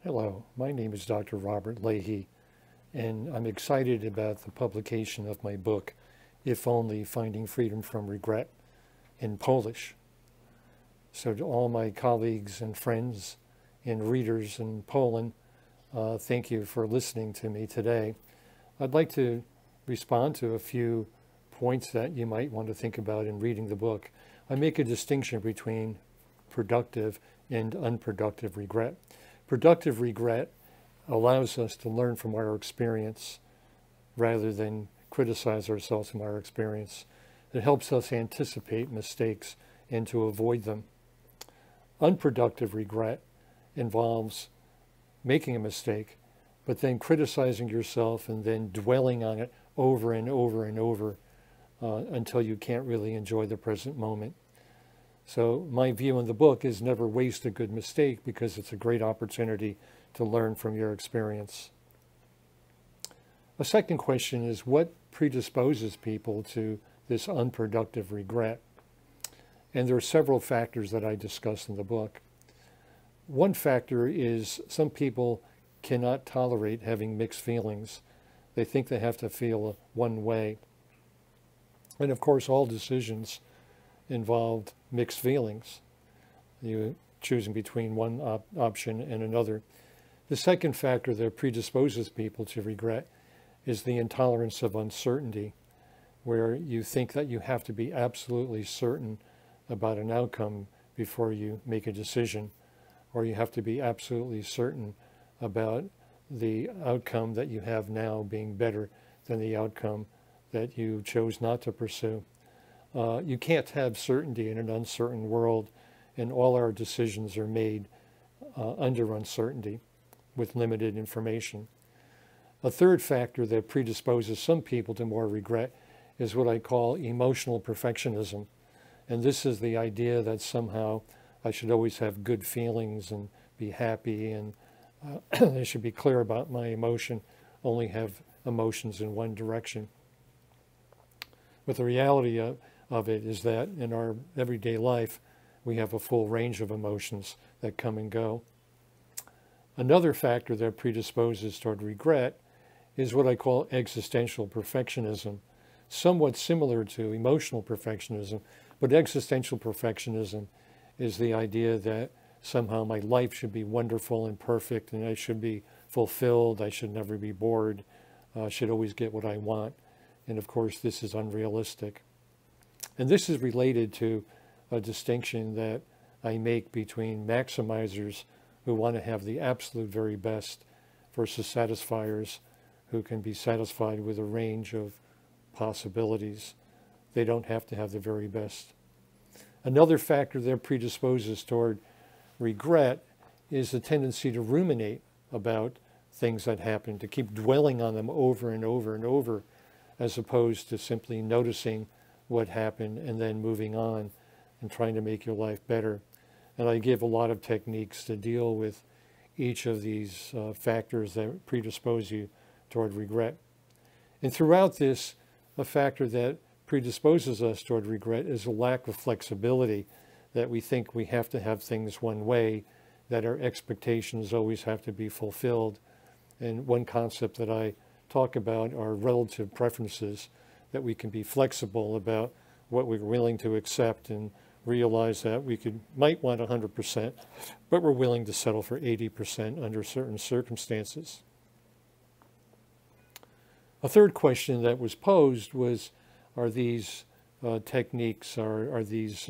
Hello, my name is Dr. Robert Leahy, and I'm excited about the publication of my book, If Only Finding Freedom from Regret, in Polish. So to all my colleagues and friends and readers in Poland, thank you for listening to me today. I'd like to respond to a few points that you might want to think about in reading the book. I make a distinction between productive and unproductive regret. Productive regret allows us to learn from our experience rather than criticize ourselves from our experience. It helps us anticipate mistakes and to avoid them. Unproductive regret involves making a mistake, but then criticizing yourself and then dwelling on it over and over and over until you can't really enjoy the present moment. So my view in the book is never waste a good mistake, because it's a great opportunity to learn from your experience. A second question is, what predisposes people to this unproductive regret? And there are several factors that I discuss in the book. One factor is some people cannot tolerate having mixed feelings. They think they have to feel one way. And of course, all decisions involved mixed feelings. You choosing between one option and another. The second factor that predisposes people to regret is the intolerance of uncertainty, where you think that you have to be absolutely certain about an outcome before you make a decision, or you have to be absolutely certain about the outcome that you have now being better than the outcome that you chose not to pursue. You can't have certainty in an uncertain world, and all our decisions are made under uncertainty with limited information. A third factor that predisposes some people to more regret is what I call emotional perfectionism. And this is the idea that somehow I should always have good feelings and be happy, and I should be clear about my emotion, only have emotions in one direction. But the reality of it is that in our everyday life, we have a full range of emotions that come and go. Another factor that predisposes toward regret is what I call existential perfectionism, somewhat similar to emotional perfectionism, but existential perfectionism is the idea that somehow my life should be wonderful and perfect, and I should be fulfilled, I should never be bored, I should always get what I want. And of course, this is unrealistic. And this is related to a distinction that I make between maximizers who want to have the absolute very best versus satisfiers who can be satisfied with a range of possibilities. They don't have to have the very best. Another factor that predisposes toward regret is the tendency to ruminate about things that happen, to keep dwelling on them over and over and over, as opposed to simply noticing what happened and then moving on and trying to make your life better. And I give a lot of techniques to deal with each of these factors that predispose you toward regret. And throughout this, a factor that predisposes us toward regret is a lack of flexibility, that we think we have to have things one way, that our expectations always have to be fulfilled. And one concept that I talk about are relative preferences, that we can be flexible about what we're willing to accept and realize that we might want 100%, but we're willing to settle for 80% under certain circumstances. A third question that was posed was, are these techniques, are these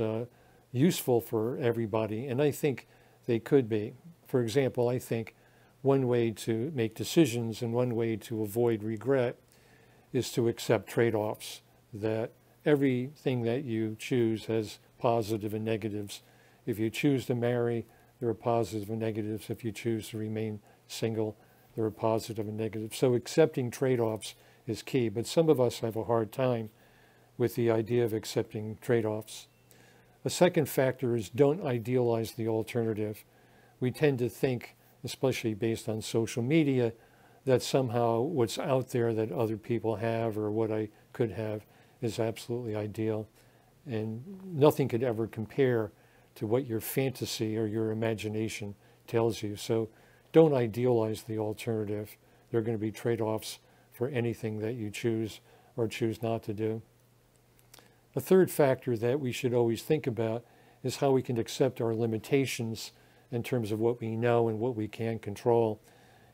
useful for everybody? And I think they could be. For example, I think one way to make decisions and one way to avoid regret is to accept trade-offs, that everything that you choose has positive and negatives. If you choose to marry, there are positive and negatives. If you choose to remain single, there are positive and negatives. So accepting trade-offs is key, but some of us have a hard time with the idea of accepting trade-offs. A second factor is, don't idealize the alternative. We tend to think, especially based on social media, that somehow what's out there that other people have or what I could have is absolutely ideal. And nothing could ever compare to what your fantasy or your imagination tells you. So don't idealize the alternative. There are going to be trade-offs for anything that you choose or choose not to do. A third factor that we should always think about is how we can accept our limitations in terms of what we know and what we can control.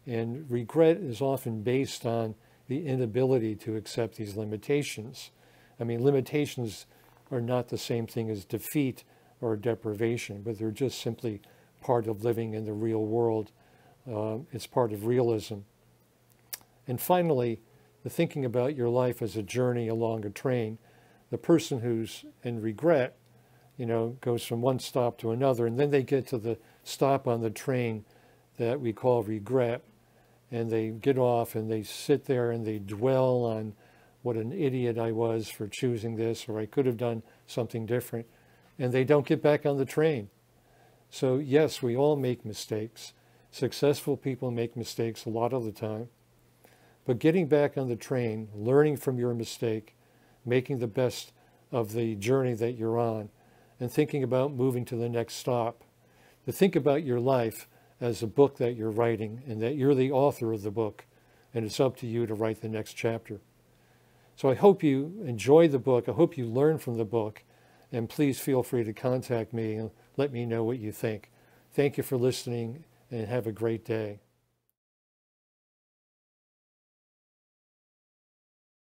And regret is often based on the inability to accept these limitations. I mean, limitations are not the same thing as defeat or deprivation, but they're just simply part of living in the real world. It's part of realism. And finally, the thinking about your life as a journey along a train. The person who's in regret, goes from one stop to another, and then they get to the stop on the train that we call regret, and they get off and they sit there and they dwell on what an idiot I was for choosing this, or I could have done something different, and they don't get back on the train. So yes, we all make mistakes. Successful people make mistakes a lot of the time. But getting back on the train, learning from your mistake, making the best of the journey that you're on, and thinking about moving to the next stop. To think about your life as a book that you're writing, and that you're the author of the book, and it's up to you to write the next chapter. So I hope you enjoy the book. I hope you learn from the book, and please feel free to contact me and let me know what you think. Thank you for listening, and have a great day.